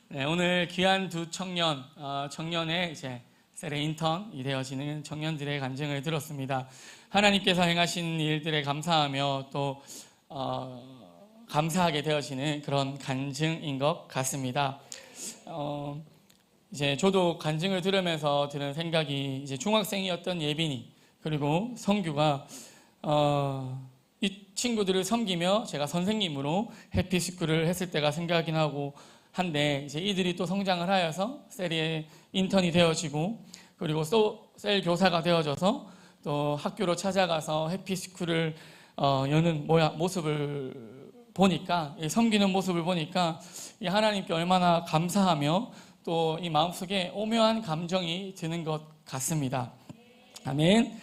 네, 오늘 귀한 두 청년의 이제 셀의 인턴이 되어지는 청년들의 간증을 들었습니다. 하나님께서 행하신 일들에 감사하며 또 감사하게 되어지는 그런 간증인 것 같습니다. 이제 저도 간증을 들으면서 드는 생각이 이제 중학생이었던 예빈이 그리고 성규가 이 친구들을 섬기며 제가 선생님으로 해피스쿨을 했을 때가 생각이 나고 한데 이제 이들이 또 성장을 하여서 셀의 인턴이 되어지고 그리고 또 셀 교사가 되어져서 또 학교로 찾아가서 해피스쿨을 여는 모습을 보니까 섬기는 모습을 보니까 이 하나님께 얼마나 감사하며 또 이 마음속에 오묘한 감정이 드는 것 같습니다. 아멘.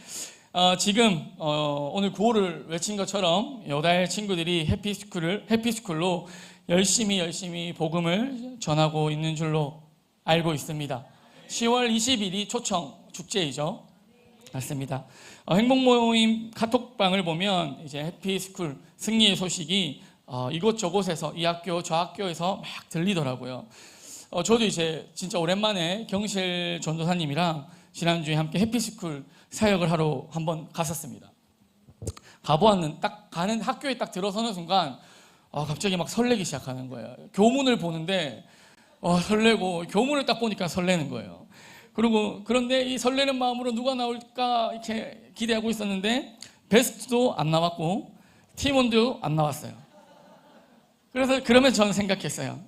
지금 오늘 구호를 외친 것처럼 요달 친구들이 해피스쿨로 열심히 복음을 전하고 있는 줄로 알고 있습니다. 10월 20일이 초청 축제이죠. 맞습니다. 행복모임 카톡방을 보면 이제 해피스쿨 승리의 소식이 이곳저곳에서 이 학교 저 학교에서 막 들리더라고요. 저도 이제 진짜 오랜만에 경실 전도사님이랑 지난주에 함께 해피스쿨 사역을 하러 한번 갔었습니다. 가는 학교에 딱 들어서는 순간 갑자기 막 설레기 시작하는 거예요. 교문을 보는데 설레고 교문을 딱 보니까 설레는 거예요. 그런데 이 설레는 마음으로 누가 나올까 이렇게 기대하고 있었는데 베스트도 안 나왔고 팀원도 안 나왔어요. 그러면서 저는 생각했어요.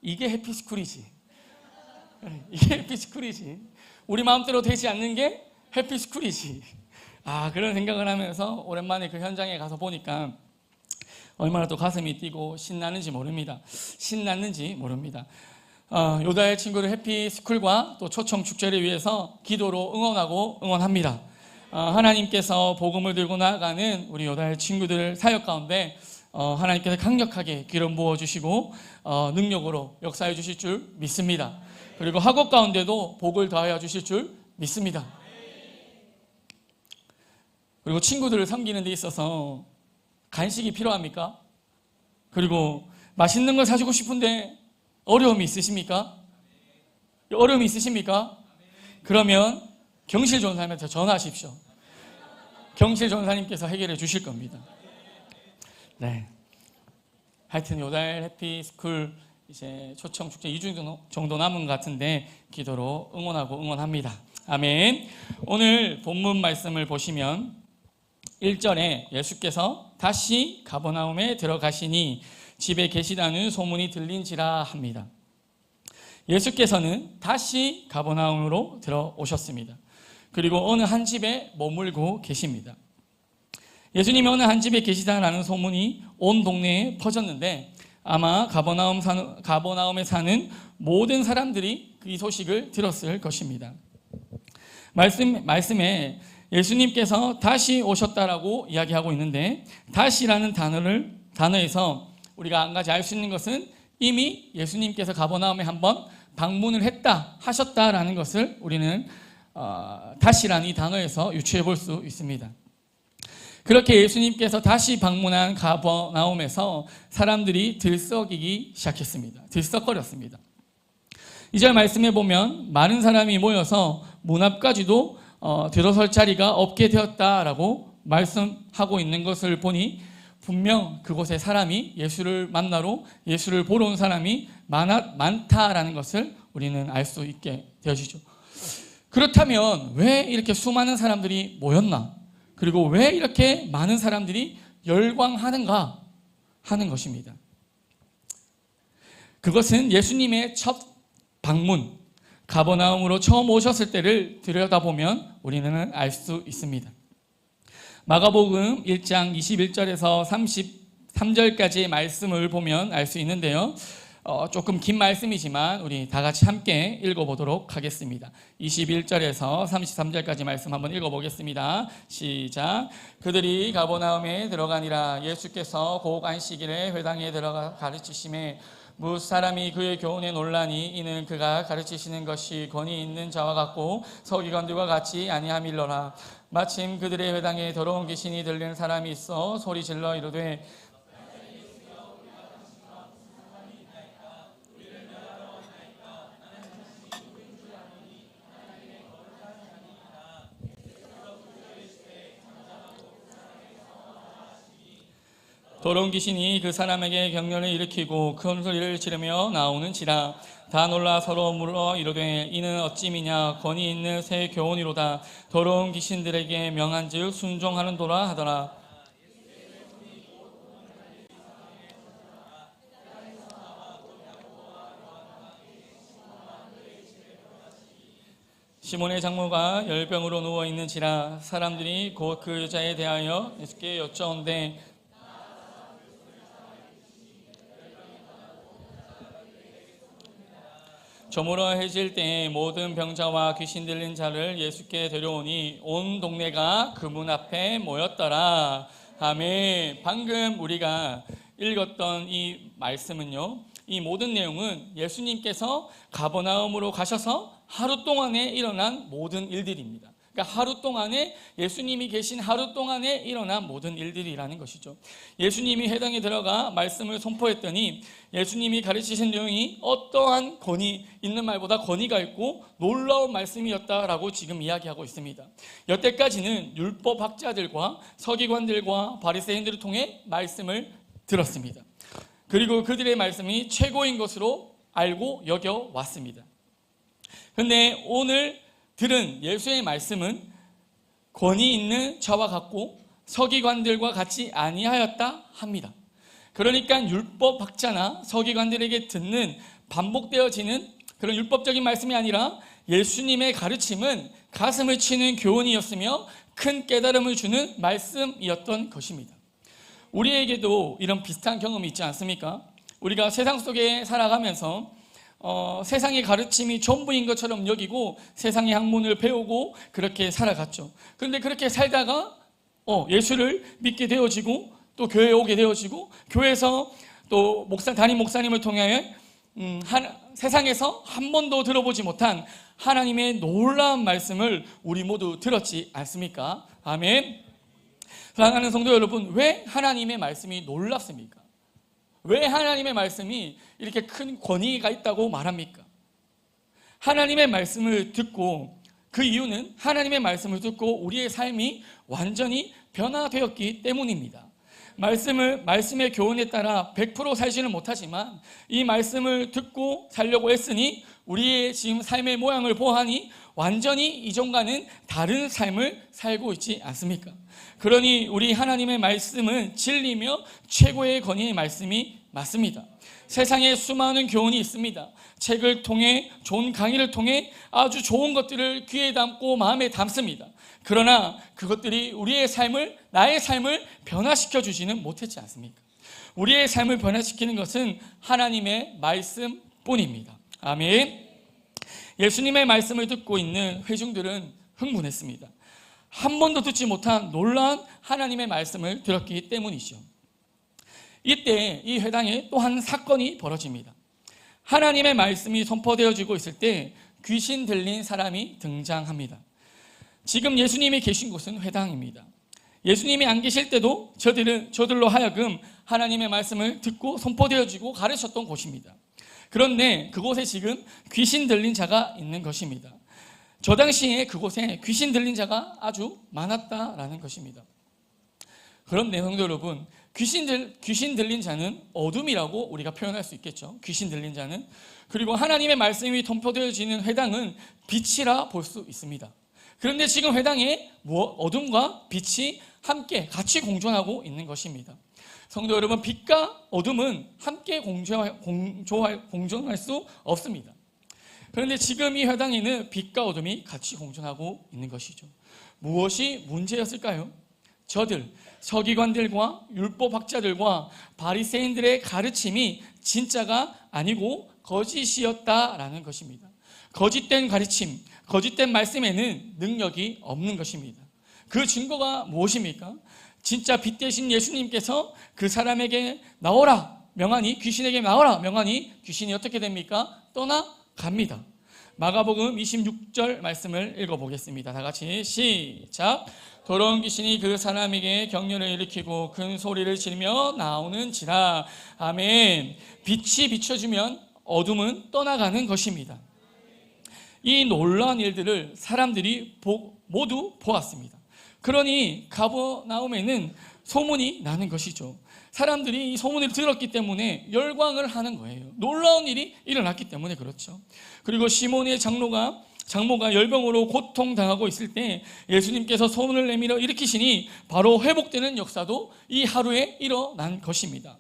이게 해피스쿨이지. 이게 해피스쿨이지. 우리 마음대로 되지 않는 게 해피스쿨이지. 그런 생각을 하면서 오랜만에 그 현장에 가서 보니까 얼마나 또 가슴이 뛰고 신났는지 모릅니다. 요달 친구들 해피스쿨과 또 초청 축제를 위해서 기도로 응원합니다. 하나님께서 복음을 들고 나아가는 우리 요달 친구들 사역 가운데 하나님께서 강력하게 기름 부어주시고 능력으로 역사해 주실 줄 믿습니다. 그리고 학업 가운데도 복을 더하여 주실 줄 믿습니다. 그리고 친구들을 섬기는 데 있어서 간식이 필요합니까? 그리고 맛있는 걸 사주고 싶은데 어려움이 있으십니까? 그러면 경실 전사님한테 전화하십시오. 경실 전사님께서 해결해 주실 겁니다. 네. 하여튼 요달 해피스쿨 이제 초청 축제 2주 정도 남은 것 같은데 기도로 응원합니다. 아멘. 오늘 본문 말씀을 보시면 1절에 예수께서 다시 가버나움에 들어가시니 집에 계시다는 소문이 들린지라 합니다. 예수께서는 다시 가버나움으로 들어오셨습니다. 그리고 어느 한 집에 머물고 계십니다. 예수님이 어느 한 집에 계시다라는 소문이 온 동네에 퍼졌는데 아마 가버나움에 사는 모든 사람들이 이 소식을 들었을 것입니다. 말씀에 예수님께서 다시 오셨다라고 이야기하고 있는데 다시라는 단어에서 우리가 한 가지 알 수 있는 것은 이미 예수님께서 가버나움에 한번 방문을 하셨다라는 것을 우리는 다시라는 이 단어에서 유추해 볼 수 있습니다. 그렇게 예수님께서 다시 방문한 가버나움에서 사람들이 들썩이기 시작했습니다. 들썩거렸습니다. 2절 말씀에 보면 많은 사람이 모여서 문 앞까지도 들어설 자리가 없게 되었다라고 말씀하고 있는 것을 보니 분명 그곳에 사람이 예수를 만나러 예수를 보러 온 사람이 많다라는 것을 우리는 알 수 있게 되어지죠. 그렇다면 왜 이렇게 수많은 사람들이 모였나? 그리고 왜 이렇게 많은 사람들이 열광하는가 하는 것입니다. 그것은 예수님의 첫 방문, 가버나움으로 처음 오셨을 때를 들여다보면 우리는 알 수 있습니다. 마가복음 1장 21절에서 33절까지의 말씀을 보면 알 수 있는데요. 조금 긴 말씀이지만 우리 다 같이 함께 읽어보도록 하겠습니다. 21절에서 33절까지 말씀 한번 읽어보겠습니다. 시작. 그들이 가버나움에 들어가니라. 예수께서 곧 안식일에 회당에 들어가 가르치심에 무 사람이 그의 교훈에 논라니 이는 그가 가르치시는 것이 권위 있는 자와 같고 서기관들과 같이 아니함일러라. 마침 그들의 회당에 더러운 귀신이 들린 사람이 있어 소리질러 이르되 더러운 귀신이 그 사람에게 경련을 일으키고 큰 소리를 지르며 나오는지라. 다 놀라 서로 물어 이르되 이는 어찌미냐 권위 있는 새 교훈이로다. 더러운 귀신들에게 명한즉 순종하는도라 하더라. 시몬의 장모가 열병으로 누워있는지라. 사람들이 곧 그 여자에 대하여 예수께 여쭤온대 저물어 해질 때에 모든 병자와 귀신 들린 자를 예수께 데려오니 온 동네가 그 문 앞에 모였더라. 아멘. 방금 우리가 읽었던 이 말씀은요, 이 모든 내용은 예수님께서 가버나움으로 가셔서 하루 동안에 일어난 모든 일들입니다. 그러니까 하루 동안에 예수님이 계신 하루 동안에 일어난 모든 일들이라는 것이죠. 예수님이 회당에 들어가 말씀을 선포했더니 예수님이 가르치신 내용이 어떠한 권위 있는 말보다 권위가 있고 놀라운 말씀이었다라고 지금 이야기하고 있습니다. 여태까지는 율법학자들과 서기관들과 바리새인들을 통해 말씀을 들었습니다. 그리고 그들의 말씀이 최고인 것으로 알고 여겨왔습니다. 그런데 오늘 들은 예수의 말씀은 권위 있는 자와 같고 서기관들과 같이 아니하였다 합니다. 그러니까 율법학자나 서기관들에게 듣는 반복되어지는 그런 율법적인 말씀이 아니라 예수님의 가르침은 가슴을 치는 교훈이었으며 큰 깨달음을 주는 말씀이었던 것입니다. 우리에게도 이런 비슷한 경험이 있지 않습니까? 우리가 세상 속에 살아가면서 세상의 가르침이 전부인 것처럼 여기고 세상의 학문을 배우고 그렇게 살아갔죠. 그런데 그렇게 살다가 예수를 믿게 되어지고 또 교회에 오게 되어지고 교회에서 또 담임 목사님을 통해 세상에서 한 번도 들어보지 못한 하나님의 놀라운 말씀을 우리 모두 들었지 않습니까? 아멘. 사랑하는 성도 여러분, 왜 하나님의 말씀이 놀랍습니까? 왜 하나님의 말씀이 이렇게 큰 권위가 있다고 말합니까? 하나님의 말씀을 듣고 그 이유는 하나님의 말씀을 듣고 우리의 삶이 완전히 변화되었기 때문입니다. 말씀의 교훈에 따라 100% 살지는 못하지만 이 말씀을 듣고 살려고 했으니 우리의 지금 삶의 모양을 보아하니 완전히 이전과는 다른 삶을 살고 있지 않습니까? 그러니 우리 하나님의 말씀은 진리며 최고의 권위의 말씀이 맞습니다. 세상에 수많은 교훈이 있습니다. 책을 통해 좋은 강의를 통해 아주 좋은 것들을 귀에 담고 마음에 담습니다. 그러나 그것들이 우리의 삶을 나의 삶을 변화시켜 주지는 못했지 않습니까? 우리의 삶을 변화시키는 것은 하나님의 말씀뿐입니다. 아멘. 예수님의 말씀을 듣고 있는 회중들은 흥분했습니다. 한 번도 듣지 못한 놀라운 하나님의 말씀을 들었기 때문이죠. 이때 이 회당에 또 한 사건이 벌어집니다. 하나님의 말씀이 선포되어지고 있을 때 귀신 들린 사람이 등장합니다. 지금 예수님이 계신 곳은 회당입니다. 예수님이 안 계실 때도 저들로 하여금 하나님의 말씀을 듣고 선포되어지고 가르쳤던 곳입니다. 그런데 그곳에 지금 귀신 들린 자가 있는 것입니다. 저 당시에 그곳에 귀신 들린 자가 아주 많았다라는 것입니다. 그런데 성도 여러분, 귀신 들린 자는 어둠이라고 우리가 표현할 수 있겠죠. 귀신 들린 자는. 그리고 하나님의 말씀이 선포되어지는 회당은 빛이라 볼 수 있습니다. 그런데 지금 회당에 어둠과 빛이 함께 같이 공존하고 있는 것입니다. 성도 여러분, 빛과 어둠은 함께 공존할 수 없습니다. 그런데 지금 이 회당에는 빛과 어둠이 같이 공존하고 있는 것이죠. 무엇이 문제였을까요? 저들, 서기관들과 율법학자들과 바리새인들의 가르침이 진짜가 아니고 거짓이었다라는 것입니다. 거짓된 가르침, 거짓된 말씀에는 능력이 없는 것입니다. 그 증거가 무엇입니까? 진짜 빛 대신 예수님께서 그 사람에게 나오라, 명하니 귀신에게 나와라 명하니 귀신이 어떻게 됩니까? 떠나갑니다. 마가복음 26절 말씀을 읽어보겠습니다. 다 같이 시작. 더러운 귀신이 그 사람에게 격려를 일으키고 큰 소리를 지르며 나오는지라. 아멘. 빛이 비춰주면 어둠은 떠나가는 것입니다. 이 놀라운 일들을 사람들이 모두 보았습니다. 그러니 가버나움에는 소문이 나는 것이죠. 사람들이 이 소문을 들었기 때문에 열광을 하는 거예요. 놀라운 일이 일어났기 때문에 그렇죠. 그리고 시몬의 장모가 열병으로 고통당하고 있을 때 예수님께서 소문을 내밀어 일으키시니 바로 회복되는 역사도 이 하루에 일어난 것입니다.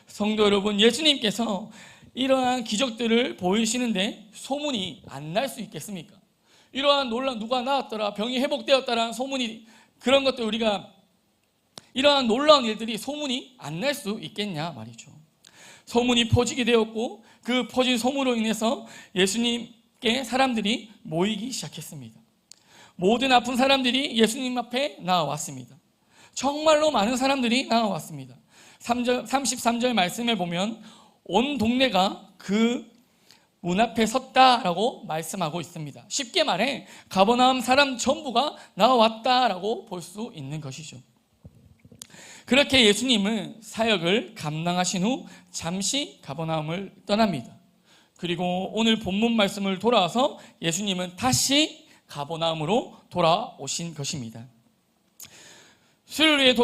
성도 여러분, 예수님께서 이러한 기적들을 보이시는데 소문이 안 날 수 있겠습니까? 이러한 놀라운 누가 나았더라, 병이 회복되었다라는 소문이, 그런 것들 우리가 이러한 놀라운 일들이 소문이 안 날 수 있겠냐 말이죠. 소문이 퍼지게 되었고 그 퍼진 소문으로 인해서 예수님께 사람들이 모이기 시작했습니다. 모든 아픈 사람들이 예수님 앞에 나와왔습니다. 정말로 많은 사람들이 나와왔습니다. 33절 말씀에 보면 온 동네가 그 문 앞에 섰다라고 말씀하고 있습니다. 쉽게 말해 가버나움 사람 전부가 나와왔다라고 볼 수 있는 것이죠. 그렇게 예수님은 사역을 감당하신 후 잠시 가버나움을 떠납니다. 그리고 오늘 본문 말씀을 돌아와서 예수님은 다시 가버나움으로 돌아오신 것입니다. 수요일에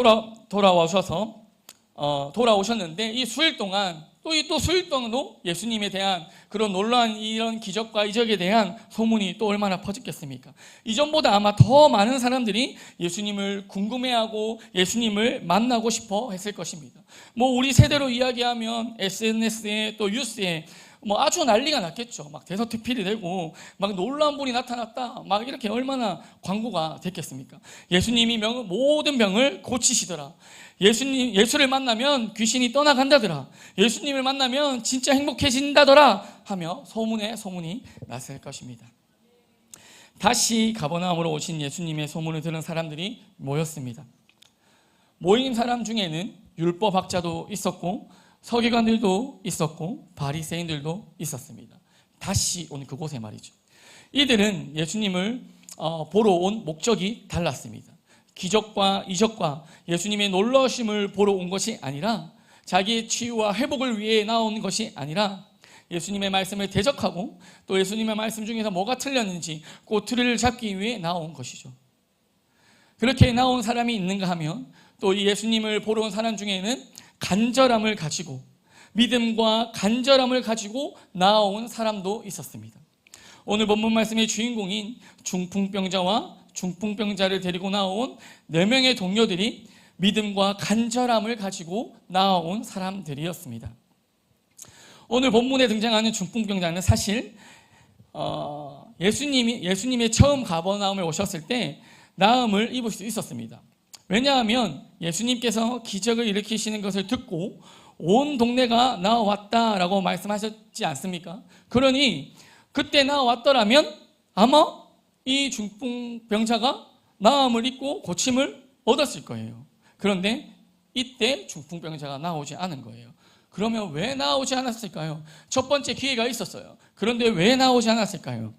돌아오셨는데 이 수일 동안 또 수일 동안도 예수님에 대한 그런 놀라운 이런 기적과 이적에 대한 소문이 또 얼마나 퍼졌겠습니까? 이전보다 아마 더 많은 사람들이 예수님을 궁금해하고 예수님을 만나고 싶어 했을 것입니다. 우리 세대로 이야기하면 SNS에 또 뉴스에 아주 난리가 났겠죠. 막 대서특필이 되고 막 놀라운 분이 나타났다, 막 이렇게 얼마나 광고가 됐겠습니까? 예수님이 모든 병을 고치시더라. 예수를 만나면 귀신이 떠나간다더라. 예수님을 만나면 진짜 행복해진다더라 하며 소문이 났을 것입니다. 다시 가버나움으로 오신 예수님의 소문을 들은 사람들이 모였습니다. 모인 사람 중에는 율법학자도 있었고 서기관들도 있었고 바리새인들도 있었습니다. 다시 온 그곳에 말이죠. 이들은 예수님을 보러 온 목적이 달랐습니다. 기적과 이적과 예수님의 놀라우심을 보러 온 것이 아니라, 자기의 치유와 회복을 위해 나온 것이 아니라 예수님의 말씀을 대적하고 또 예수님의 말씀 중에서 뭐가 틀렸는지 꼬투리를 잡기 위해 나온 것이죠. 그렇게 나온 사람이 있는가 하면 또 이 예수님을 보러 온 사람 중에는 간절함을 가지고, 믿음과 간절함을 가지고 나온 사람도 있었습니다. 오늘 본문 말씀의 주인공인 중풍병자와 중풍병자를 데리고 나온 4명의 동료들이 믿음과 간절함을 가지고 나온 사람들이었습니다. 오늘 본문에 등장하는 중풍병자는 사실 예수님의 처음 가버나움에 오셨을 때 나음을 입을 수 있었습니다. 왜냐하면 예수님께서 기적을 일으키시는 것을 듣고 온 동네가 나와왔다라고 말씀하셨지 않습니까? 그러니 그때 나와왔더라면 아마 이 중풍병자가 나음을 입고 고침을 얻었을 거예요. 그런데 이때 중풍병자가 나오지 않은 거예요. 그러면 왜 나오지 않았을까요? 첫 번째 기회가 있었어요. 그런데 왜 나오지 않았을까요?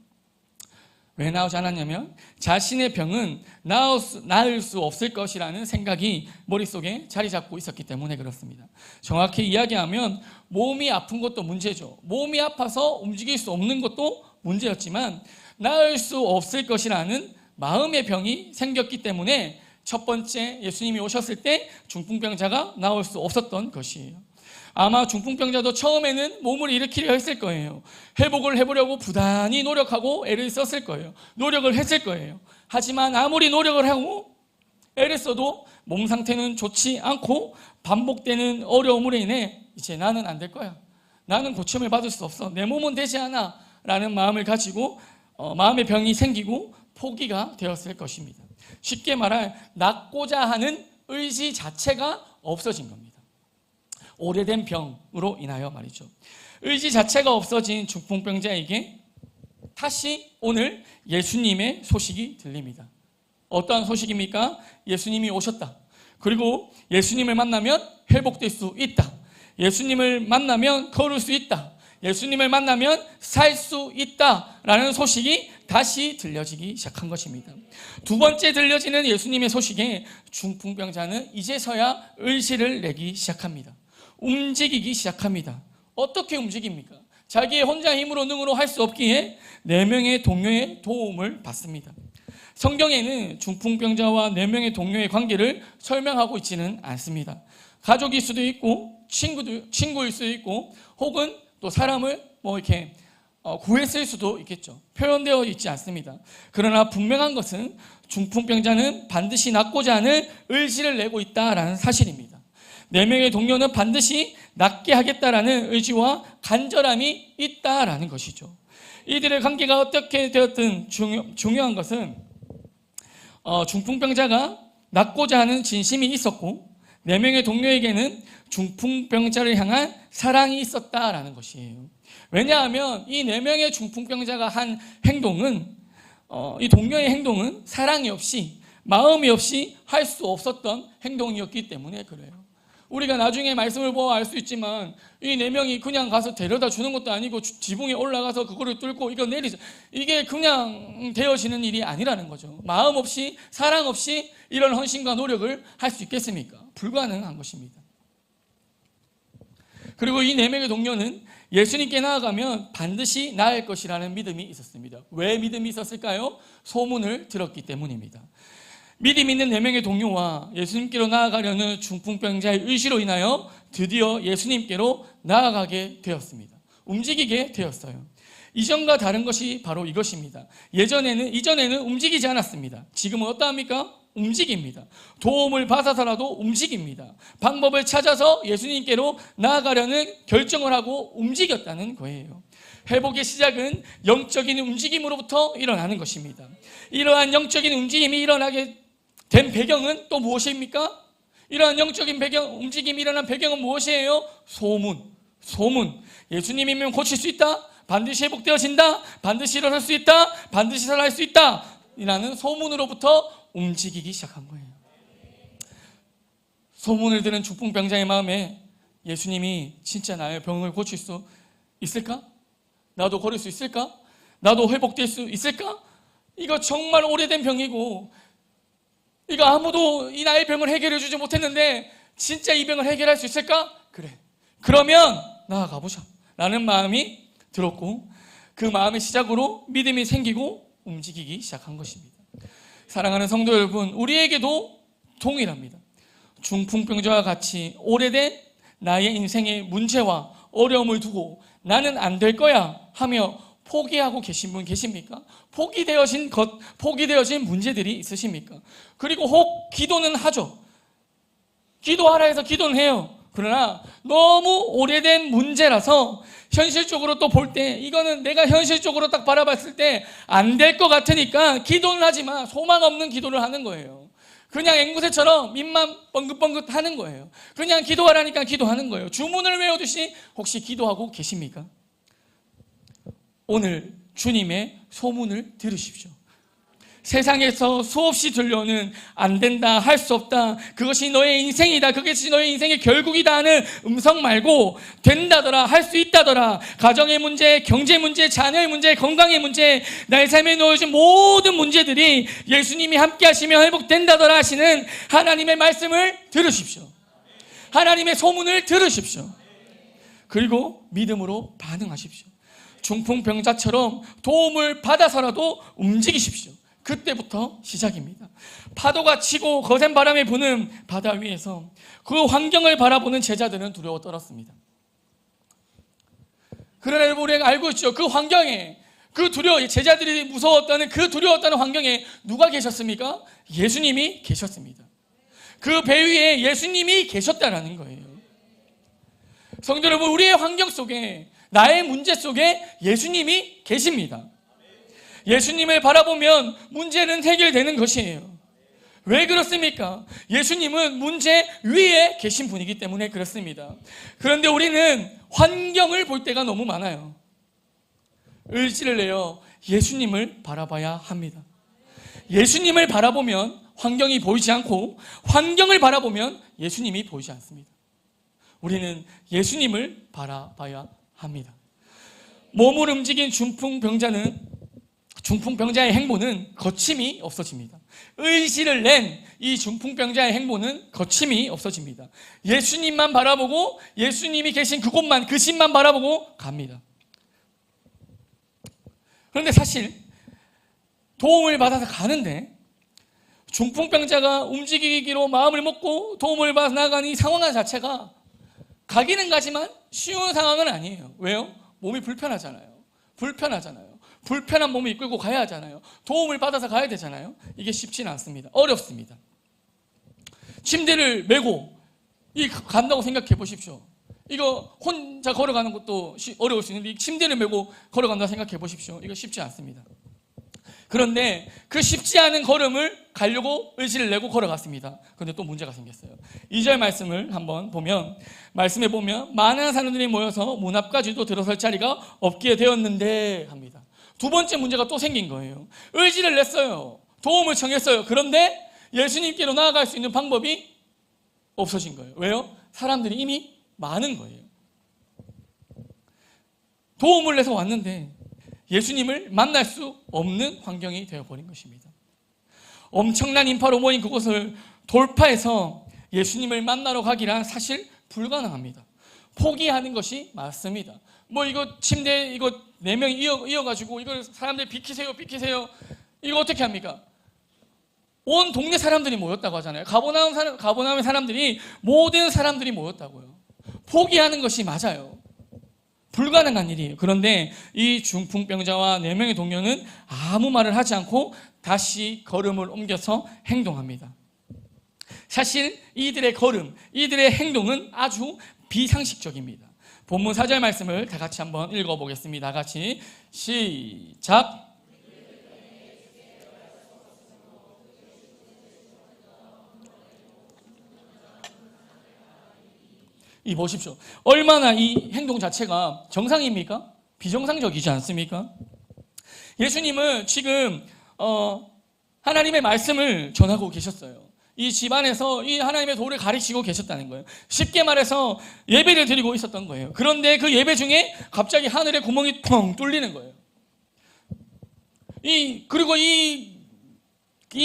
왜 나오지 않았냐면 자신의 병은 나을 수 없을 것이라는 생각이 머릿속에 자리 잡고 있었기 때문에 그렇습니다. 정확히 이야기하면 몸이 아픈 것도 문제죠. 몸이 아파서 움직일 수 없는 것도 문제였지만 나을 수 없을 것이라는 마음의 병이 생겼기 때문에 첫 번째 예수님이 오셨을 때 중풍병자가 나올 수 없었던 것이에요. 아마 중풍병자도 처음에는 몸을 일으키려 했을 거예요. 회복을 해보려고 부단히 노력하고 애를 썼을 거예요. 노력을 했을 거예요. 하지만 아무리 노력을 하고 애를 써도 몸 상태는 좋지 않고 반복되는 어려움으로 인해 이제 나는 안 될 거야, 나는 고침을 받을 수 없어, 내 몸은 되지 않아 라는 마음을 가지고 마음의 병이 생기고 포기가 되었을 것입니다. 쉽게 말해 낫고자 하는 의지 자체가 없어진 겁니다. 오래된 병으로 인하여 말이죠. 의지 자체가 없어진 중풍병자에게 다시 오늘 예수님의 소식이 들립니다. 어떠한 소식입니까? 예수님이 오셨다. 그리고 예수님을 만나면 회복될 수 있다. 예수님을 만나면 걸을 수 있다. 예수님을 만나면 살 수 있다라는 소식이 다시 들려지기 시작한 것입니다. 두 번째 들려지는 예수님의 소식에 중풍병자는 이제서야 의지를 내기 시작합니다. 움직이기 시작합니다. 어떻게 움직입니까? 자기의 혼자 힘으로 능으로 할 수 없기에 4명의 동료의 도움을 받습니다. 성경에는 중풍병자와 4명의 동료의 관계를 설명하고 있지는 않습니다. 가족일 수도 있고 친구일 수도 있고 혹은 또 사람을 이렇게 구했을 수도 있겠죠. 표현되어 있지 않습니다. 그러나 분명한 것은 중풍병자는 반드시 낫고자 하는 의지를 내고 있다라는 사실입니다. 4명의 동료는 반드시 낫게 하겠다라는 의지와 간절함이 있다라는 것이죠. 이들의 관계가 어떻게 되었든 중요한 것은 중풍병자가 낫고자 하는 진심이 있었고 4명의 동료에게는 중풍병자를 향한 사랑이 있었다라는 것이에요. 왜냐하면 이 4명의 중풍병자가 한 행동은 이 동료의 행동은 사랑이 없이 마음이 없이 할 수 없었던 행동이었기 때문에 그래요. 우리가 나중에 말씀을 보아 알 수 있지만 이 4명이 그냥 가서 데려다 주는 것도 아니고 지붕에 올라가서 그거를 뚫고 이거 내리자, 이게 그냥 되어지는 일이 아니라는 거죠. 마음 없이 사랑 없이 이런 헌신과 노력을 할 수 있겠습니까? 불가능한 것입니다. 그리고 이 4명의 동료는 예수님께 나아가면 반드시 나을 것이라는 믿음이 있었습니다. 왜 믿음이 있었을까요? 소문을 들었기 때문입니다. 믿음 있는 4명의 동료와 예수님께로 나아가려는 중풍병자의 의지로 인하여 드디어 예수님께로 나아가게 되었습니다. 움직이게 되었어요. 이전과 다른 것이 바로 이것입니다. 이전에는 움직이지 않았습니다. 지금은 어떠합니까? 움직입니다. 도움을 받아서라도 움직입니다. 방법을 찾아서 예수님께로 나아가려는 결정을 하고 움직였다는 거예요. 회복의 시작은 영적인 움직임으로부터 일어나는 것입니다. 이러한 영적인 움직임이 일어나게 된 배경은 또 무엇입니까? 이러한 영적인 움직임이 일어난 배경은 무엇이에요? 소문. 예수님이면 고칠 수 있다. 반드시 회복되어진다. 반드시 일어설 수 있다. 반드시 살아날 수 있다. 이라는 소문으로부터 움직이기 시작한 거예요. 소문을 들은 중풍병자의 마음에 예수님이 진짜 나의 병을 고칠 수 있을까? 나도 걸을 수 있을까? 나도 회복될 수 있을까? 이거 정말 오래된 병이고 이거 아무도 이 나의 병을 해결해 주지 못했는데 진짜 이 병을 해결할 수 있을까? 그래, 그러면 나아가보자 라는 마음이 들었고 그 마음의 시작으로 믿음이 생기고 움직이기 시작한 것입니다. 사랑하는 성도 여러분, 우리에게도 동일합니다. 중풍병자와 같이 오래된 나의 인생의 문제와 어려움을 두고 나는 안 될 거야 하며 포기하고 계신 분 계십니까? 포기되어진 문제들이 있으십니까? 그리고 혹 기도는 하죠. 기도하라 해서 기도는 해요. 그러나 너무 오래된 문제라서 현실적으로 또 볼 때 이거는 내가 현실적으로 딱 바라봤을 때 안 될 것 같으니까 기도는 하지만 소망 없는 기도를 하는 거예요. 그냥 앵무새처럼 입만 뻥긋뻥긋 하는 거예요. 그냥 기도하라니까 기도하는 거예요. 주문을 외우듯이 혹시 기도하고 계십니까? 오늘 주님의 소문을 들으십시오. 세상에서 수없이 들려오는 안 된다, 할 수 없다, 그것이 너의 인생이다, 그것이 너의 인생의 결국이다 하는 음성 말고 된다더라, 할 수 있다더라, 가정의 문제, 경제 문제, 자녀의 문제, 건강의 문제, 나의 삶에 놓여진 모든 문제들이 예수님이 함께 하시며 회복된다더라 하시는 하나님의 말씀을 들으십시오. 하나님의 소문을 들으십시오. 그리고 믿음으로 반응하십시오. 중풍병자처럼 도움을 받아서라도 움직이십시오. 그때부터 시작입니다. 파도가 치고 거센 바람이 부는 바다 위에서 그 환경을 바라보는 제자들은 두려워 떨었습니다. 그러나 우리가 알고 있죠. 그 환경에 제자들이 무서웠다는 그 두려웠다는 환경에 누가 계셨습니까? 예수님이 계셨습니다. 그 배 위에 예수님이 계셨다라는 거예요. 성도 여러분, 우리의 환경 속에, 나의 문제 속에 예수님이 계십니다. 예수님을 바라보면 문제는 해결되는 것이에요. 왜 그렇습니까? 예수님은 문제 위에 계신 분이기 때문에 그렇습니다. 그런데 우리는 환경을 볼 때가 너무 많아요. 의지를 내어 예수님을 바라봐야 합니다. 예수님을 바라보면 환경이 보이지 않고 환경을 바라보면 예수님이 보이지 않습니다. 우리는 예수님을 바라봐야 합니다. 몸을 움직인 중풍병자의 행보는 거침이 없어집니다. 의지를 낸 이 중풍병자의 행보는 거침이 없어집니다. 예수님만 바라보고 예수님이 계신 그곳만, 그 집만 바라보고 갑니다. 그런데 사실 도움을 받아서 가는데 중풍병자가 움직이기로 마음을 먹고 도움을 받아 나가는 이 상황 자체가 가기는 가지만 쉬운 상황은 아니에요. 왜요? 몸이 불편하잖아요. 불편한 몸을 이끌고 가야 하잖아요. 도움을 받아서 가야 되잖아요. 이게 쉽지는 않습니다. 어렵습니다. 침대를 메고 간다고 생각해 보십시오. 이거 혼자 걸어가는 것도 어려울 수 있는데 침대를 메고 걸어간다고 생각해 보십시오. 이거 쉽지 않습니다. 그런데 그 쉽지 않은 걸음을 가려고 의지를 내고 걸어갔습니다. 그런데 또 문제가 생겼어요. 2절 말씀을 한번 보면, 말씀에 보면 많은 사람들이 모여서 문 앞까지도 들어설 자리가 없게 되었는데 합니다. 두 번째 문제가 또 생긴 거예요. 의지를 냈어요. 도움을 청했어요. 그런데 예수님께로 나아갈 수 있는 방법이 없어진 거예요. 왜요? 사람들이 이미 많은 거예요. 도움을 내서 왔는데 예수님을 만날 수 없는 환경이 되어버린 것입니다. 엄청난 인파로 모인 그곳을 돌파해서 예수님을 만나러 가기란 사실 불가능합니다. 포기하는 것이 맞습니다. 이거 침대 이거 4명이 이어가지고 이걸 사람들 비키세요 이거 어떻게 합니까? 온 동네 사람들이 모였다고 하잖아요. 가버나움의 사람들이, 모든 사람들이 모였다고요. 포기하는 것이 맞아요. 불가능한 일이에요. 그런데 이 중풍병자와 4명의 동료는 아무 말을 하지 않고 다시 걸음을 옮겨서 행동합니다. 사실 이들의 걸음, 이들의 행동은 아주 비상식적입니다. 본문 4절 말씀을 다 같이 한번 읽어보겠습니다. 다 같이 시작. 이 보십시오. 얼마나 이 행동 자체가 정상입니까? 비정상적이지 않습니까? 예수님은 지금 하나님의 말씀을 전하고 계셨어요. 이 집안에서 이 하나님의 도를 가르치고 계셨다는 거예요. 쉽게 말해서 예배를 드리고 있었던 거예요. 그런데 그 예배 중에 갑자기 하늘에 구멍이 텅 뚫리는 거예요. 그리고 이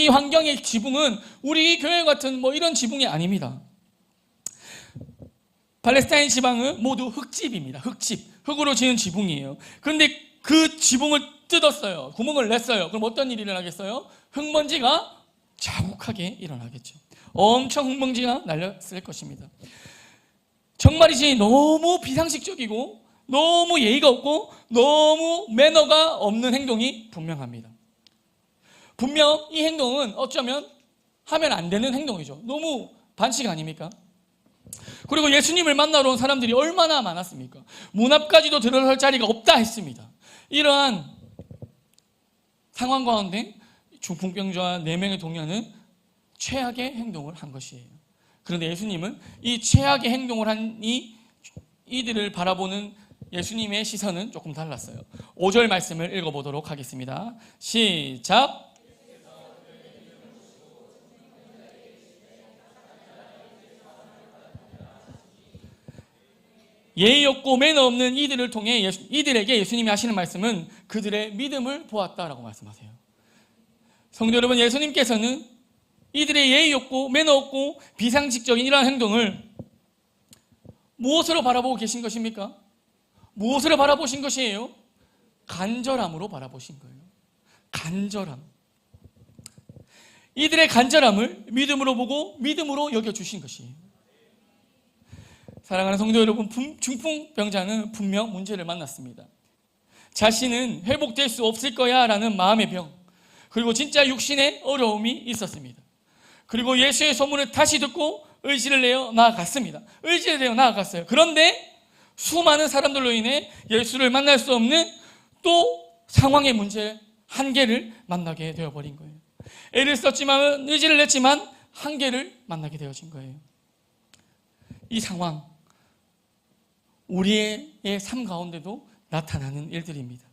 환경의 지붕은 우리 교회 같은 이런 지붕이 아닙니다. 팔레스타인 지방은 모두 흙집입니다. 흙으로 지은 지붕이에요. 그런데 그 지붕을 뜯었어요. 구멍을 냈어요. 그럼 어떤 일이 일어나겠어요? 흙먼지가 자국하게 일어나겠죠. 엄청 흙먼지가 날렸을 것입니다. 정말이지 너무 비상식적이고 너무 예의가 없고 너무 매너가 없는 행동이 분명합니다. 분명 이 행동은 어쩌면 하면 안 되는 행동이죠. 너무 반칙 아닙니까? 그리고 예수님을 만나러 온 사람들이 얼마나 많았습니까? 문 앞까지도 들어설 자리가 없다 했습니다. 이러한 상황 가운데 중풍병자와 4명의 동료는 최악의 행동을 한 것이에요. 그런데 예수님은 이 최악의 행동을 한 이들을 바라보는 예수님의 시선은 조금 달랐어요. 5절 말씀을 읽어보도록 하겠습니다. 시작. 예의 없고 매너 없는 이들을 통해 이들에게 예수님이 하시는 말씀은 그들의 믿음을 보았다라고 말씀하세요. 성도 여러분, 예수님께서는 이들의 예의 없고 매너 없고 비상식적인 이러한 행동을 무엇으로 바라보고 계신 것입니까? 무엇으로 바라보신 것이에요? 간절함으로 바라보신 거예요. 간절함. 이들의 간절함을 믿음으로 보고 믿음으로 여겨주신 것이에요. 사랑하는 성도 여러분, 중풍병자는 분명 문제를 만났습니다. 자신은 회복될 수 없을 거야 라는 마음의 병, 그리고 진짜 육신의 어려움이 있었습니다. 그리고 예수의 소문을 다시 듣고 의지를 내어 나아갔습니다. 의지를 내어 나아갔어요. 그런데 수많은 사람들로 인해 예수를 만날 수 없는 또 상황의 문제, 한계를 만나게 되어버린 거예요. 애를 썼지만, 의지를 냈지만 한계를 만나게 되어진 거예요. 이 상황, 우리의 삶 가운데도 나타나는 일들입니다.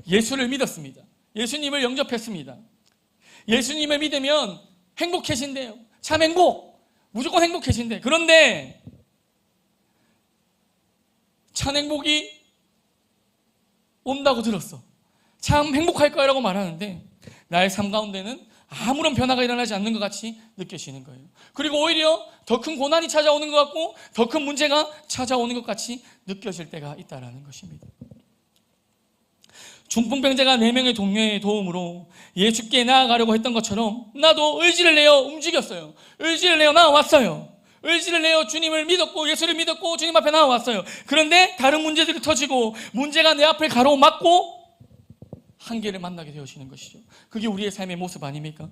예수를 믿었습니다. 예수님을 영접했습니다. 예수님을 믿으면 행복해진대요. 참 행복! 무조건 행복해진대. 그런데 참 행복이 온다고 들었어. 참 행복할 거야 라고 말하는데 나의 삶 가운데는 아무런 변화가 일어나지 않는 것 같이 느껴지는 거예요. 그리고 오히려 더 큰 고난이 찾아오는 것 같고 더 큰 문제가 찾아오는 것 같이 느껴질 때가 있다는 것입니다. 중풍병자가 4명의 동료의 도움으로 예수께 나아가려고 했던 것처럼 나도 의지를 내어 움직였어요. 의지를 내어 나와왔어요. 의지를 내어 주님을 믿었고 예수를 믿었고 주님 앞에 나와왔어요. 그런데 다른 문제들이 터지고 문제가 내 앞을 가로막고 한계를 만나게 되어지는 것이죠. 그게 우리의 삶의 모습 아닙니까?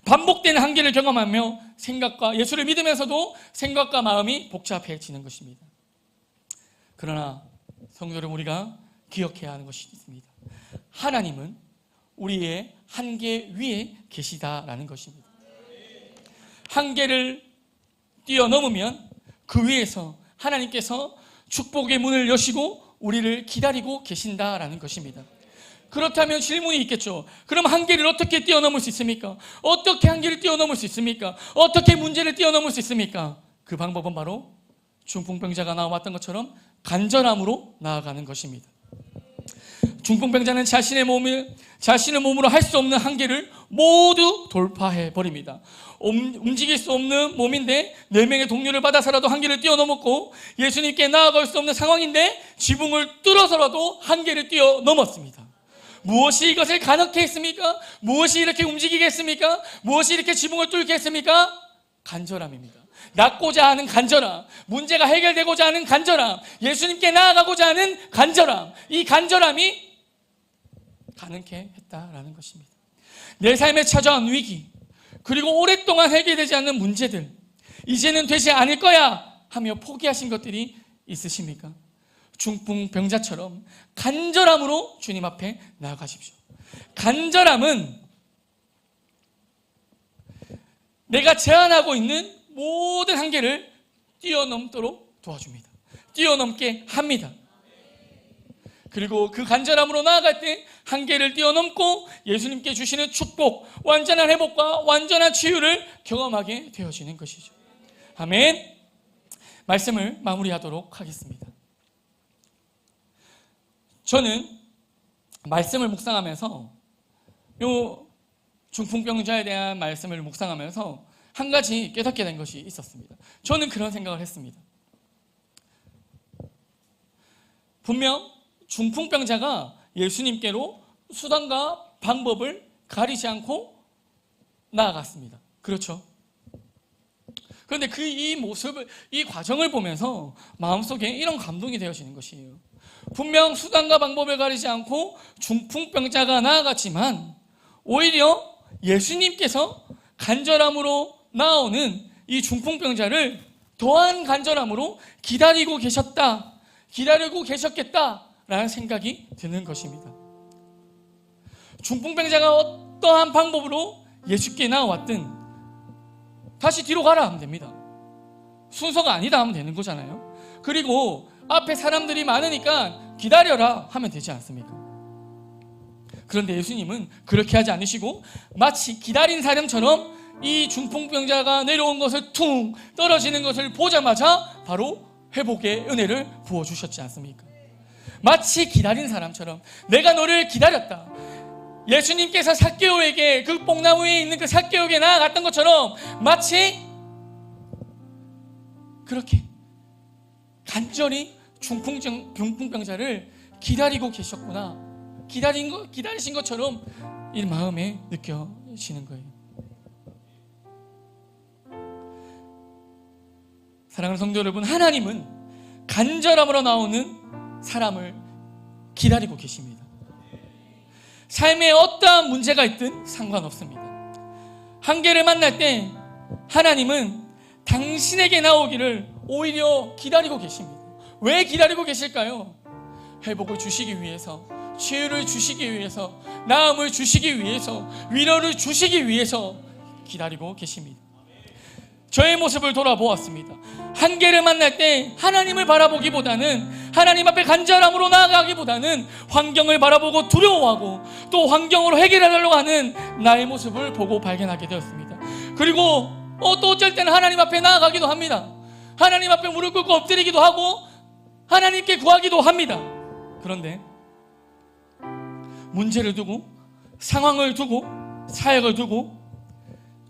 반복되는 한계를 경험하며 생각과 예수를 믿으면서도 생각과 마음이 복잡해지는 것입니다. 그러나 성도 여러분, 우리가 기억해야 하는 것이 있습니다. 하나님은 우리의 한계 위에 계시다라는 것입니다. 한계를 뛰어넘으면 그 위에서 하나님께서 축복의 문을 여시고 우리를 기다리고 계신다라는 것입니다. 그렇다면 질문이 있겠죠. 그럼 한계를 어떻게 뛰어넘을 수 있습니까? 어떻게 한계를 뛰어넘을 수 있습니까? 어떻게 문제를 뛰어넘을 수 있습니까? 그 방법은 바로 중풍병자가 나왔던 것처럼 간절함으로 나아가는 것입니다. 중풍병자는 자신의 몸으로 할 수 없는 한계를 모두 돌파해 버립니다. 움직일 수 없는 몸인데 4명의 동료를 받아서라도 한계를 뛰어넘었고 예수님께 나아갈 수 없는 상황인데 지붕을 뚫어서라도 한계를 뛰어넘었습니다. 무엇이 이것을 가능케 했습니까? 무엇이 이렇게 움직이게 했습니까? 무엇이 이렇게 지붕을 뚫게 했습니까? 간절함입니다. 낫고자 하는 간절함, 문제가 해결되고자 하는 간절함, 예수님께 나아가고자 하는 간절함, 이 간절함이 가능케 했다라는 것입니다. 내 삶에 찾아온 위기, 그리고 오랫동안 해결되지 않는 문제들, 이제는 되지 않을 거야 하며 포기하신 것들이 있으십니까? 중풍병자처럼 간절함으로 주님 앞에 나아가십시오. 간절함은 내가 제한하고 있는 모든 한계를 뛰어넘도록 도와줍니다. 뛰어넘게 합니다. 그리고 그 간절함으로 나아갈 때 한계를 뛰어넘고 예수님께 주시는 축복, 완전한 회복과 완전한 치유를 경험하게 되어지는 것이죠. 아멘. 말씀을 마무리하도록 하겠습니다. 저는 말씀을 묵상하면서 요 중풍병자에 대한 말씀을 묵상하면서 한 가지 깨닫게 된 것이 있었습니다. 저는 그런 생각을 했습니다. 분명 중풍병자가 예수님께로 수단과 방법을 가리지 않고 나아갔습니다. 그렇죠? 그런데 이 모습을, 이 과정을 보면서 마음속에 이런 감동이 되어지는 것이에요. 분명 수단과 방법을 가리지 않고 중풍병자가 나아갔지만 오히려 예수님께서 간절함으로 나오는 이 중풍병자를 더한 간절함으로 기다리고 계셨다, 기다리고 계셨겠다라는 생각이 드는 것입니다. 중풍병자가 어떠한 방법으로 예수께 나와왔든 다시 뒤로 가라 하면 됩니다. 순서가 아니다 하면 되는 거잖아요. 그리고 앞에 사람들이 많으니까 기다려라 하면 되지 않습니까? 그런데 예수님은 그렇게 하지 않으시고 마치 기다린 사람처럼 이 중풍병자가 내려온 것을 퉁 떨어지는 것을 보자마자 바로 회복의 은혜를 부어주셨지 않습니까? 마치 기다린 사람처럼 내가 너를 기다렸다. 예수님께서 삭개오에게 그 뽕나무 위에 있는 그 삭개오에게 나아갔던 것처럼 마치 그렇게 간절히 중풍병자를 기다리고 계셨구나, 기다리신 것처럼 이 마음에 느껴지는 거예요. 사랑하는 성도 여러분, 하나님은 간절함으로 나오는 사람을 기다리고 계십니다. 삶에 어떠한 문제가 있든 상관없습니다. 한계를 만날 때 하나님은 당신에게 나오기를 오히려 기다리고 계십니다. 왜 기다리고 계실까요? 회복을 주시기 위해서, 치유를 주시기 위해서, 나음을 주시기 위해서, 위로를 주시기 위해서 기다리고 계십니다. 저의 모습을 돌아보았습니다. 한계를 만날 때 하나님을 바라보기보다는, 하나님 앞에 간절함으로 나아가기보다는 환경을 바라보고 두려워하고 또 환경으로 해결하려고 하는 나의 모습을 보고 발견하게 되었습니다. 그리고 또 어쩔 때는 하나님 앞에 나아가기도 합니다. 하나님 앞에 무릎 꿇고 엎드리기도 하고 하나님께 구하기도 합니다. 그런데 문제를 두고, 상황을 두고, 사역을 두고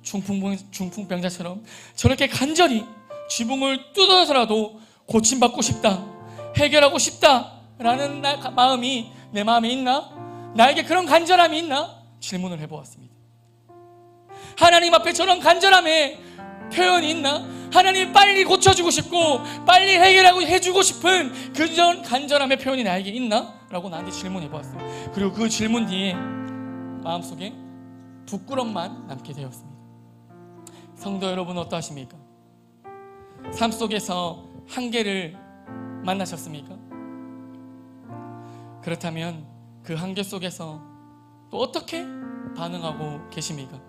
중풍병자처럼 저렇게 간절히 지붕을 뚫어서라도 고침받고 싶다, 해결하고 싶다라는 마음이 내 마음에 있나? 나에게 그런 간절함이 있나? 질문을 해보았습니다. 하나님 앞에 저런 간절함의 표현이 있나? 하나님 빨리 고쳐주고 싶고 빨리 해결하고 해주고 싶은 그런 간절함의 표현이 나에게 있나? 라고 나한테 질문해보았어요. 그리고 그 질문 뒤에 마음속에 부끄럼만 남게 되었습니다. 성도 여러분, 어떠하십니까? 삶 속에서 한계를 만나셨습니까? 그렇다면 그 한계 속에서 또 어떻게 반응하고 계십니까?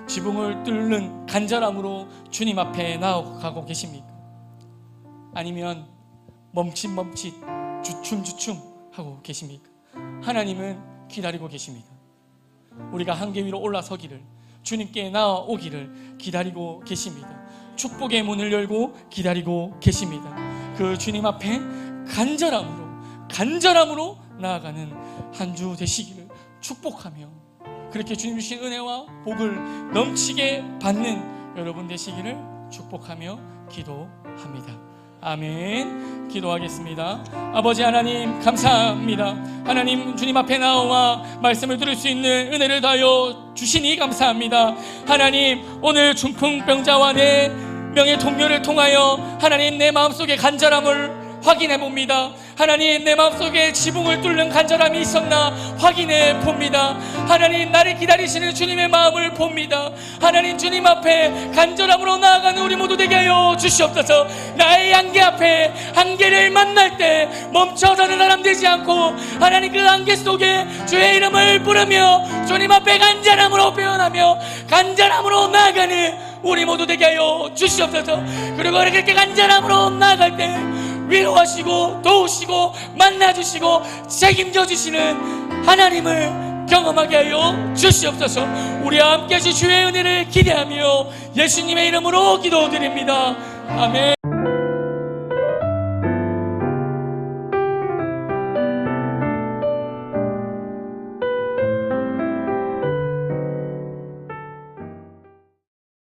지붕을 뚫는 간절함으로 주님 앞에 나아가고 계십니까? 아니면 멈칫멈칫 주춤주춤 하고 계십니까? 하나님은 기다리고 계십니다. 우리가 한계 위로 올라서기를, 주님께 나아오기를 기다리고 계십니다. 축복의 문을 열고 기다리고 계십니다. 그 주님 앞에 간절함으로 나아가는 한 주 되시기를 축복하며, 그렇게 주님 주신 은혜와 복을 넘치게 받는 여러분 되시기를 축복하며 기도합니다. 아멘. 기도하겠습니다. 아버지 하나님, 감사합니다. 하나님, 주님 앞에 나와 말씀을 들을 수 있는 은혜를 다하여 주시니 감사합니다. 하나님, 오늘 중풍병자와 내 명예 동료를 통하여 하나님 내 마음속의 간절함을 확인해 봅니다. 하나님, 내 마음속에 지붕을 뚫는 간절함이 있었나 확인해 봅니다. 하나님, 나를 기다리시는 주님의 마음을 봅니다. 하나님, 주님 앞에 간절함으로 나아가는 우리 모두 되게 하여 주시옵소서. 나의 한계 앞에 한계를 만날 때 멈춰서는 사람 되지 않고 하나님 그 한계 속에 주의 이름을 부르며 주님 앞에 간절함으로 표현하며 간절함으로 나아가는 우리 모두 되게 하여 주시옵소서. 그리고 그렇게 간절함으로 나아갈 때 위로하시고 도우시고 만나주시고 책임져 주시는 하나님을 경험하게 하여 주시옵소서. 우리와 함께 하신 주의 은혜를 기대하며 예수님의 이름으로 기도드립니다. 아멘.